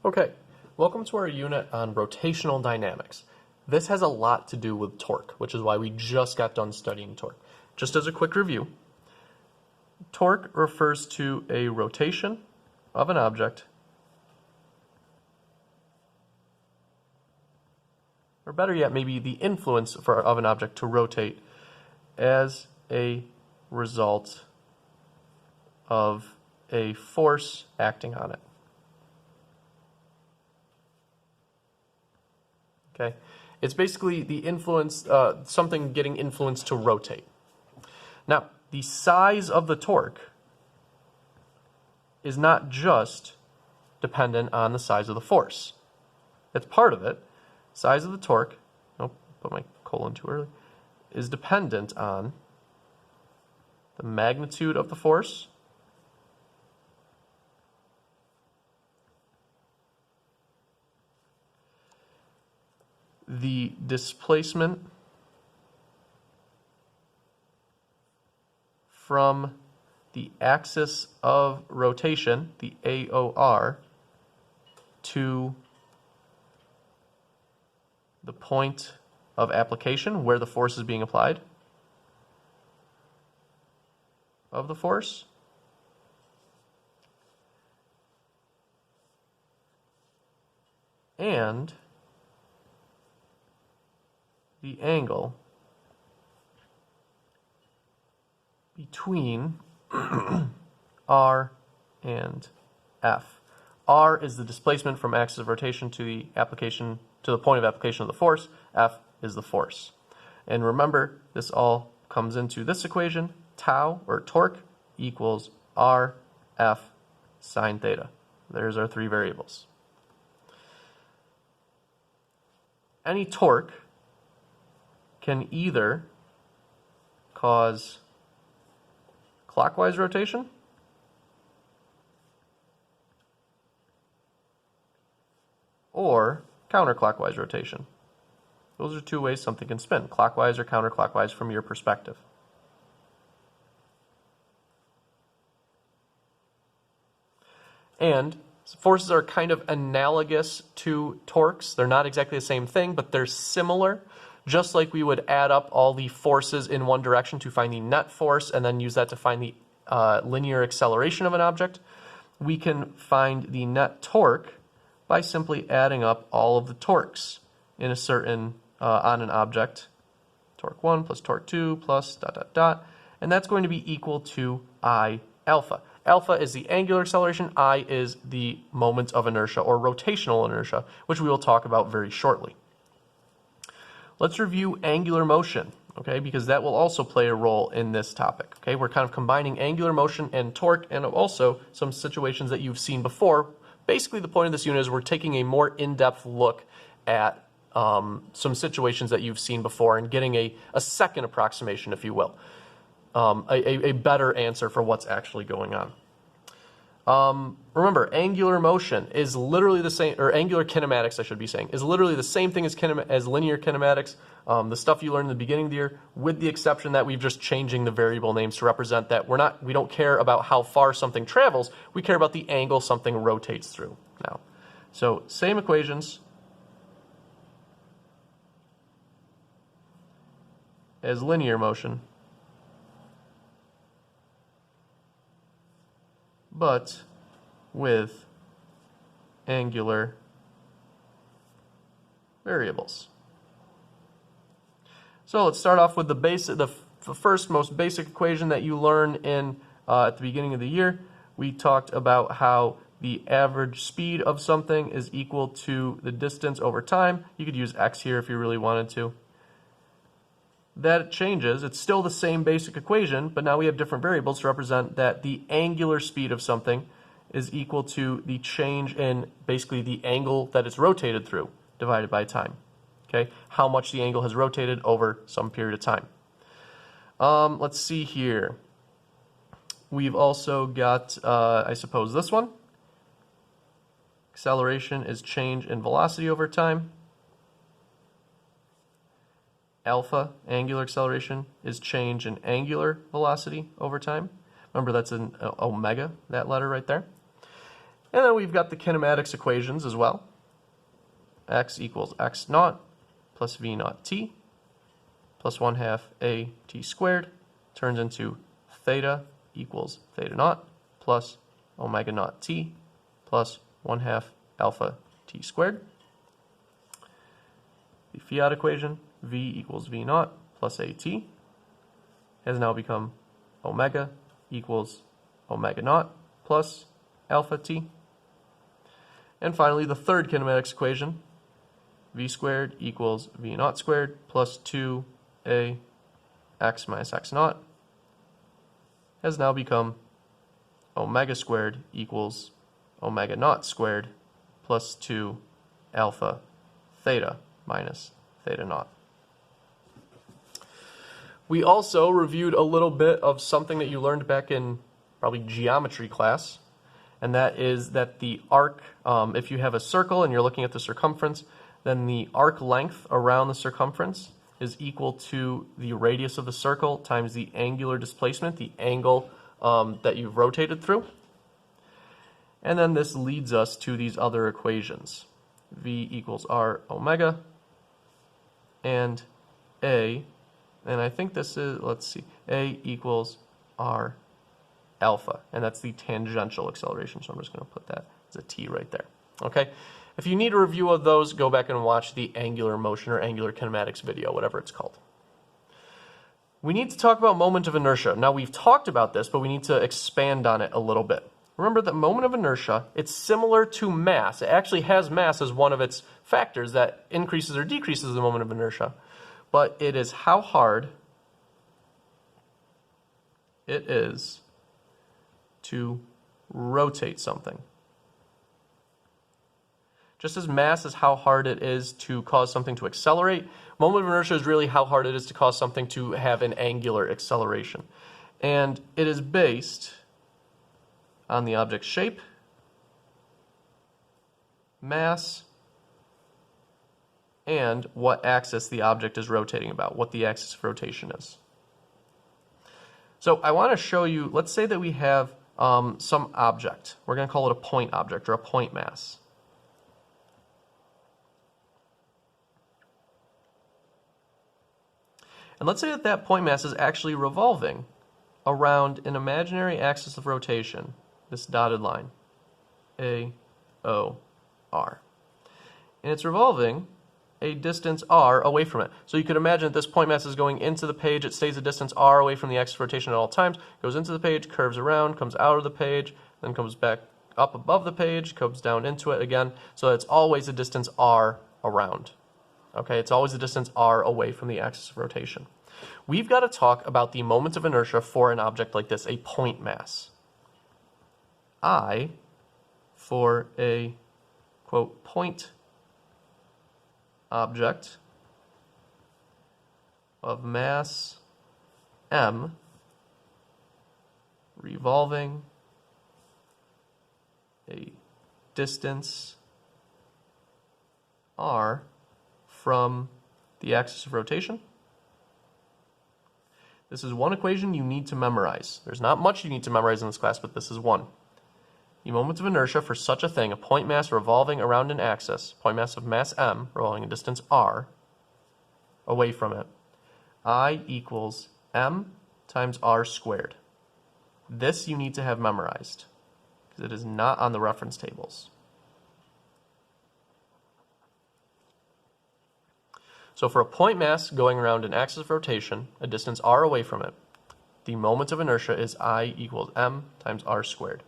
Okay, welcome to our unit on rotational dynamics. This has a lot to do with torque, which is why we just got done studying torque. Just as a quick review, torque refers to a rotation of an object, or better yet, maybe the influence of an object to rotate as a result of a force acting on it. Okay, it's basically the influence, something getting influenced to rotate. Now, the size of the torque is not just dependent on the size of the force. It's part of it. Size of the torque, oh, put my colon too early, is dependent on the magnitude of the force, the displacement from the axis of rotation, the AOR, to the point of application where the force is being applied of the force, and the angle between R and F. R is the displacement from axis of rotation to the application, to the point of application of the force. F is the force. And remember, this all comes into this equation: tau, or torque, equals RF sine theta. There's our three variables. Any torque can either cause clockwise rotation or counterclockwise rotation. Those are two ways something can spin, clockwise or counterclockwise from your perspective. And forces are kind of analogous to torques. They're not exactly the same thing, but they're similar. Just like we would add up all the forces in one direction to find the net force and then use that to find the linear acceleration of an object, we can find the net torque by simply adding up all of the torques in a certain, on an object. Torque 1 plus torque 2 plus ... And that's going to be equal to I alpha. Alpha is the angular acceleration, I is the moment of inertia or rotational inertia, which we will talk about very shortly. Let's review angular motion, okay, because that will also play a role in this topic. Okay, we're kind of combining angular motion and torque, and also some situations that you've seen before. Basically, the point of this unit is we're taking a more in-depth look at some situations that you've seen before and getting a second approximation, if you will, a better answer for what's actually going on. Remember, angular motion is literally the same, or angular kinematics, I should be saying, is literally the same thing as linear kinematics, the stuff you learned in the beginning of the year, with the exception that we've just changing the variable names to represent that we don't care about how far something travels, we care about the angle something rotates through now. So, same equations as linear motion, but with angular variables. So let's start off with the first most basic equation that you learn in at the beginning of the year. We talked about how the average speed of something is equal to the distance over time. You could use x here if you really wanted to. That changes. It's still the same basic equation, but now we have different variables to represent that the angular speed of something is equal to the change in basically the angle that it's rotated through divided by time. Okay, how much the angle has rotated over some period of time. Let's see here. We've also got, I suppose, this one. Acceleration is change in velocity over time. Alpha, angular acceleration, is change in angular velocity over time. Remember, that's an omega, that letter right there. And then we've got the kinematics equations as well. X equals x naught plus v naught t plus 1/2 a t squared turns into theta equals theta naught plus omega naught t plus 1/2 alpha t squared. The fiat equation, v equals v naught plus at, has now become omega equals omega naught plus alpha t. And finally, the third kinematics equation, v squared equals v naught squared plus 2a x minus x naught, has now become omega squared equals omega naught squared plus 2 alpha theta minus theta naught. We also reviewed a little bit of something that you learned back in probably geometry class, and that is that the arc, if you have a circle and you're looking at the circumference, then the arc length around the circumference is equal to the radius of the circle times the angular displacement, the angle that you've rotated through. And then this leads us to these other equations. V equals r omega, and a, and I think this is, let's see, a equals r alpha, and that's the tangential acceleration, so I'm just going to put that as a t right there. Okay? If you need a review of those, go back and watch the angular motion or angular kinematics video, whatever it's called. We need to talk about moment of inertia. Now, we've talked about this, but we need to expand on it a little bit. Remember that moment of inertia, it's similar to mass. It actually has mass as one of its factors that increases or decreases the moment of inertia. But it is how hard it is to rotate something. Just as mass is how hard it is to cause something to accelerate, moment of inertia is really how hard it is to cause something to have an angular acceleration. And it is based on the object's shape, mass, and what axis the object is rotating about, what the axis of rotation is. So I want to show you, let's say that we have some object. We're going to call it a point object or a point mass. And let's say that that point mass is actually revolving around an imaginary axis of rotation, this dotted line, A, O, R. And it's revolving a distance r away from it. So you could imagine that this point mass is going into the page, it stays a distance r away from the axis of rotation at all times, goes into the page, curves around, comes out of the page, then comes back up above the page, comes down into it again, so it's always a distance r around. Okay, it's always a distance r away from the axis of rotation. We've got to talk about the moment of inertia for an object like this, a point mass. I, for a, quote, point object of mass m revolving a distance r from the axis of rotation. This is one equation you need to memorize. There's not much you need to memorize in this class, but this is one. The moment of inertia for such a thing, a point mass revolving around an axis, point mass of mass m, revolving a distance r, away from it, I equals m times r squared. This you need to have memorized, because it is not on the reference tables. So for a point mass going around an axis of rotation, a distance r away from it, the moment of inertia is I equals m times r squared.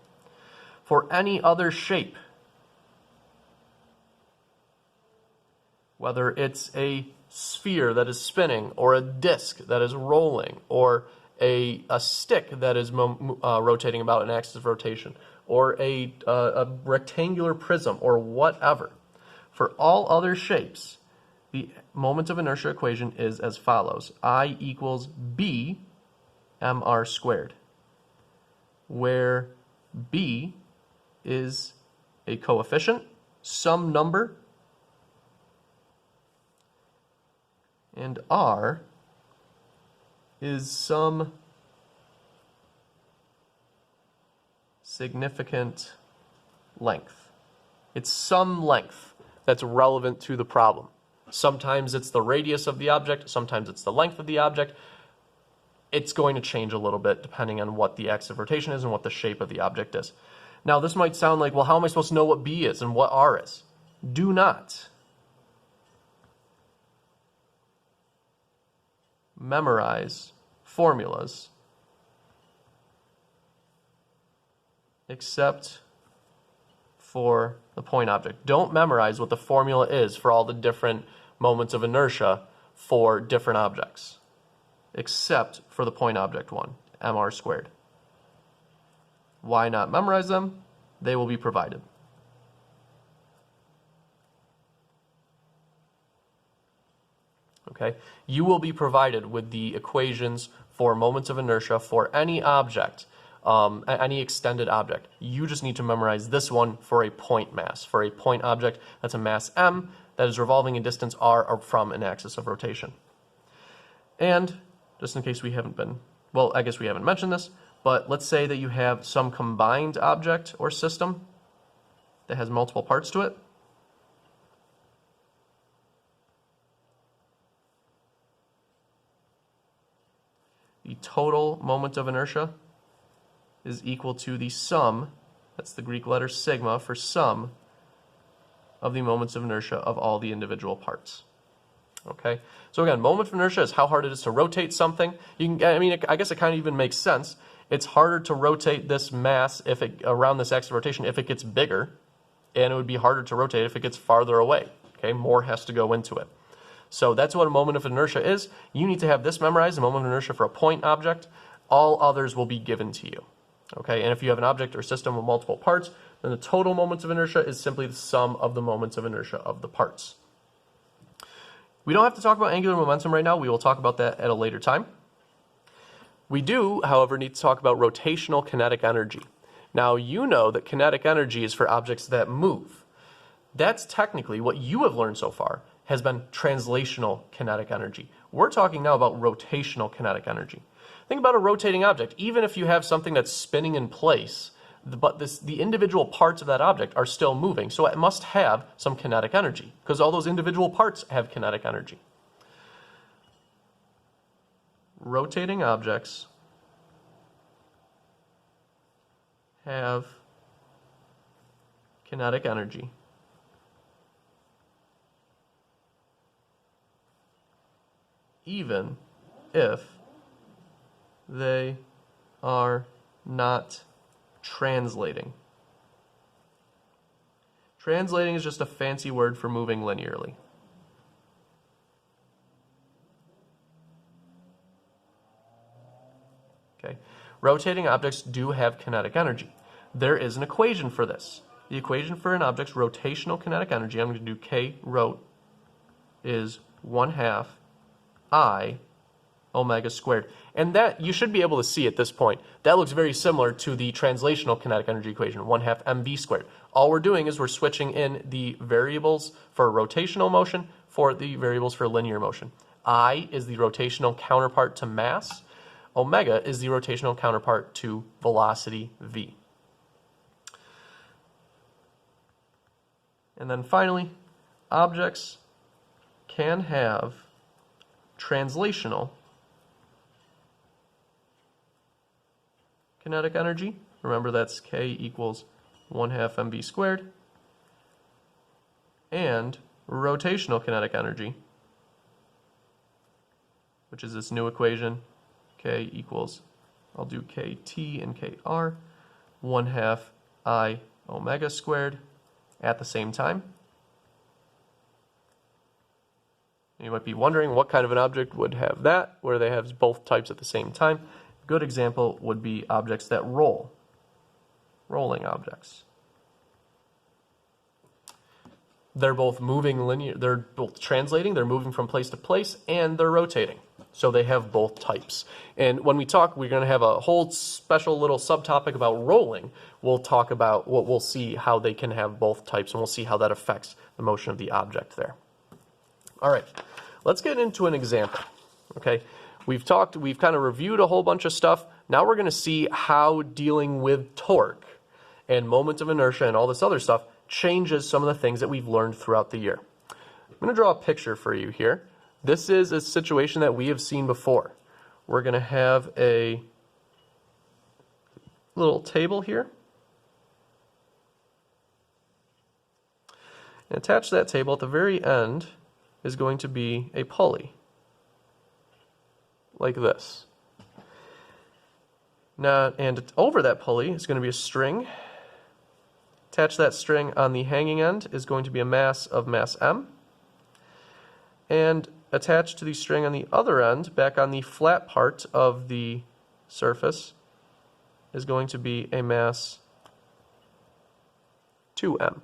For any other shape, whether it's a sphere that is spinning, or a disc that is rolling, or a stick that is rotating about an axis of rotation, or a rectangular prism, or whatever, for all other shapes, the moment of inertia equation is as follows. I equals b mr squared, where b is a coefficient, some number, and r is some significant length. It's some length that's relevant to the problem. Sometimes it's the radius of the object, sometimes it's the length of the object. It's going to change a little bit depending on what the axis of rotation is and what the shape of the object is. Now this might sound like, well, how am I supposed to know what B is and what R is? Do not memorize formulas except for the point object. Don't memorize what the formula is for all the different moments of inertia for different objects, except for the point object one, mr squared. Why not memorize them? They will be provided. Okay, you will be provided with the equations for moments of inertia for any object, any extended object. You just need to memorize this one for a point mass, for a point object that's a mass m that is revolving in distance r from an axis of rotation. And just in case we haven't been, well, I guess we haven't mentioned this, but let's say that you have some combined object or system that has multiple parts to it. The total moment of inertia is equal to the sum, that's the Greek letter sigma for sum, of the moments of inertia of all the individual parts. Okay, so again, moment of inertia is how hard it is to rotate something. I guess it kind of even makes sense. It's harder to rotate this mass around this axis of rotation if it gets bigger, and it would be harder to rotate if it gets farther away. Okay, more has to go into it. So that's what a moment of inertia is. You need to have this memorized, a moment of inertia for a point object. All others will be given to you. Okay, and if you have an object or system with multiple parts, then the total moments of inertia is simply the sum of the moments of inertia of the parts. We don't have to talk about angular momentum right now. We will talk about that at a later time. We do, however, need to talk about rotational kinetic energy. Now, you know that kinetic energy is for objects that move. That's technically what you have learned so far has been translational kinetic energy. We're talking now about rotational kinetic energy. Think about a rotating object. Even if you have something that's spinning in place, but the individual parts of that object are still moving, so it must have some kinetic energy, because all those individual parts have kinetic energy. Rotating objects have kinetic energy. Even if they are not translating. Translating is just a fancy word for moving linearly. Okay. Rotating objects do have kinetic energy. There is an equation for this. The equation for an object's rotational kinetic energy, I'm going to do K rot, is 1/2 I omega squared. And that, you should be able to see at this point, that looks very similar to the translational kinetic energy equation, 1/2 mv squared. All we're doing is we're switching in the variables for rotational motion for the variables for linear motion. I is the rotational counterpart to mass. Omega is the rotational counterpart to velocity v. And then finally, objects can have translational kinetic energy. Remember, that's K equals 1/2 mv squared. And rotational kinetic energy, which is this new equation, K equals, I'll do KT and KR, 1/2 I omega squared at the same time. You might be wondering what kind of an object would have that, where they have both types at the same time. A good example would be objects that roll, rolling objects. They're both moving linear, they're both translating, they're moving from place to place, and they're rotating. So they have both types. And when we talk, we're going to have a whole special little subtopic about rolling. We'll talk about what we'll see how they can have both types, and we'll see how that affects the motion of the object there. All right, let's get into an example. Okay, we've kind of reviewed a whole bunch of stuff. Now we're going to see how dealing with torque and moment of inertia and all this other stuff changes some of the things that we've learned throughout the year. I'm going to draw a picture for you here. This is a situation that we have seen before. We're going to have a little table here. And attached to that table at the very end is going to be a pulley, like this. Now, and over that pulley is going to be a string. Attached to that string on the hanging end is going to be a mass of mass m. And attached to the string on the other end, back on the flat part of the surface, is going to be a mass 2m.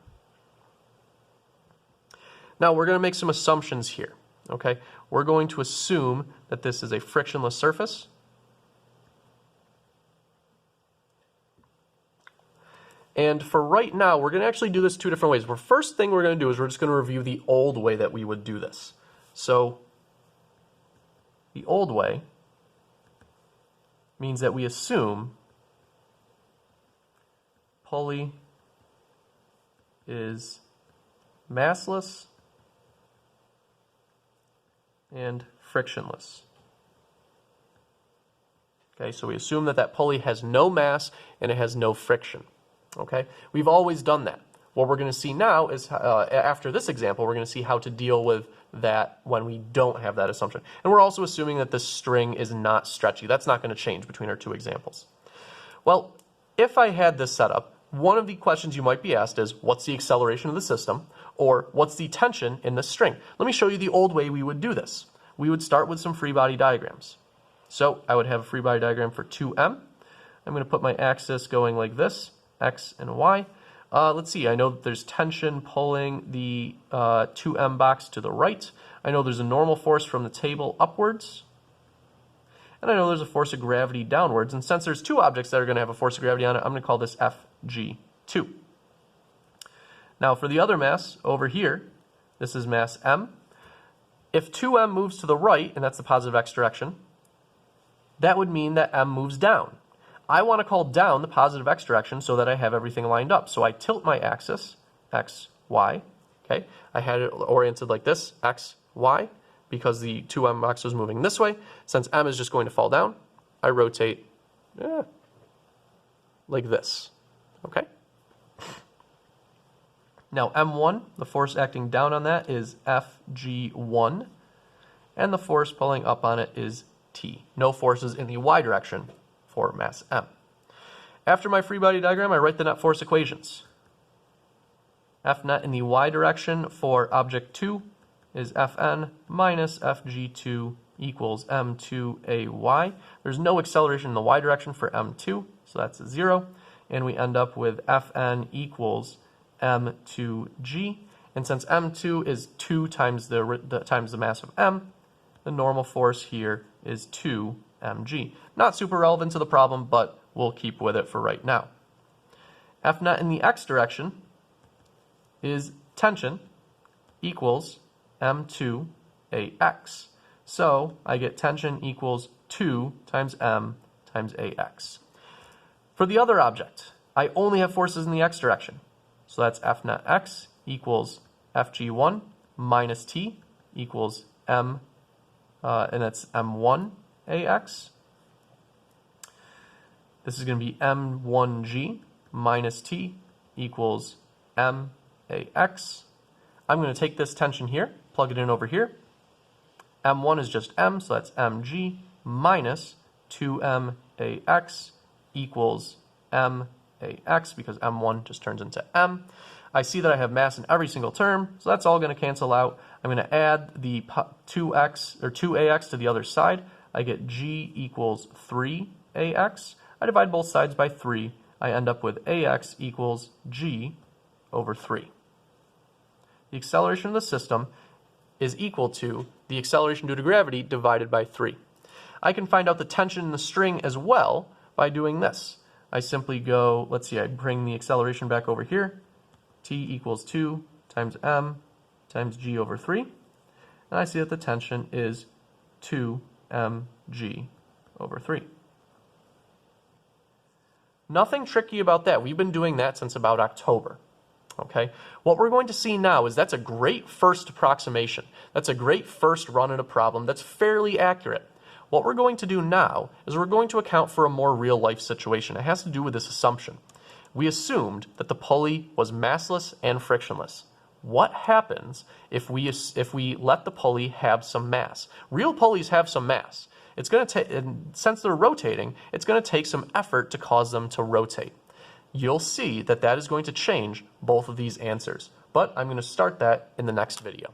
Now we're going to make some assumptions here. Okay, we're going to assume that this is a frictionless surface. And for right now, we're going to actually do this two different ways. The first thing we're going to do is we're just going to review the old way that we would do this. So the old way means that we assume pulley is massless and frictionless. Okay, so we assume that that pulley has no mass and it has no friction. Okay, we've always done that. What we're going to see now is, after this example, we're going to see how to deal with that when we don't have that assumption. And we're also assuming that this string is not stretchy. That's not going to change between our two examples. Well, if I had this set up, one of the questions you might be asked is, what's the acceleration of the system? Or what's the tension in this string? Let me show you the old way we would do this. We would start with some free body diagrams. So I would have a free body diagram for 2m. I'm going to put my axis going like this, x and y. Let's see, I know that there's tension pulling the 2m box to the right. I know there's a normal force from the table upwards. And I know there's a force of gravity downwards. And since there's two objects that are going to have a force of gravity on it, I'm going to call this Fg2. Now for the other mass over here, this is mass m. If 2m moves to the right, and that's the positive x direction, that would mean that m moves down. I want to call down the positive x direction so that I have everything lined up. So I tilt my axis, x, y. Okay, I had it oriented like this, x, y, because the 2m box was moving this way. Since m is just going to fall down, I rotate like this. Okay. Now m1, the force acting down on that is Fg1, and the force pulling up on it is T. No forces in the y direction for mass m. After my free body diagram, I write the net force equations. F net in the y direction for object 2 is Fn minus Fg2 equals m2ay. There's no acceleration in the y direction for m2, so that's 0. And we end up with Fn equals m2g. And since m2 is 2 times the mass of m, the normal force here is 2 mg. Not super relevant to the problem, but we'll keep with it for right now. F net in the x direction is tension equals m2ax. So I get tension equals 2 times m times ax. For the other object, I only have forces in the x direction. So that's F net x equals Fg1 minus t equals m, and that's m1ax. This is going to be m1g minus t equals max. I'm going to take this tension here, plug it in over here. m1 is just m, so that's mg minus 2max equals max, because m1 just turns into m. I see that I have mass in every single term, so that's all going to cancel out. I'm going to add the 2x or 2ax to the other side. I get g equals 3ax. I divide both sides by 3. I end up with ax equals g over 3. The acceleration of the system is equal to the acceleration due to gravity divided by 3. I can find out the tension in the string as well by doing this. I simply go, let's see, I bring the acceleration back over here. T equals 2 times m times g over 3. And I see that the tension is 2 mg over 3. Nothing tricky about that. We've been doing that since about October. Okay, what we're going to see now is that's a great first approximation. That's a great first run at a problem that's fairly accurate. What we're going to do now is we're going to account for a more real life situation. It has to do with this assumption. We assumed that the pulley was massless and frictionless. What happens if we let the pulley have some mass? Real pulleys have some mass. It's going to take, since they're rotating, it's going to take some effort to cause them to rotate. You'll see that that is going to change both of these answers, but I'm going to start that in the next video.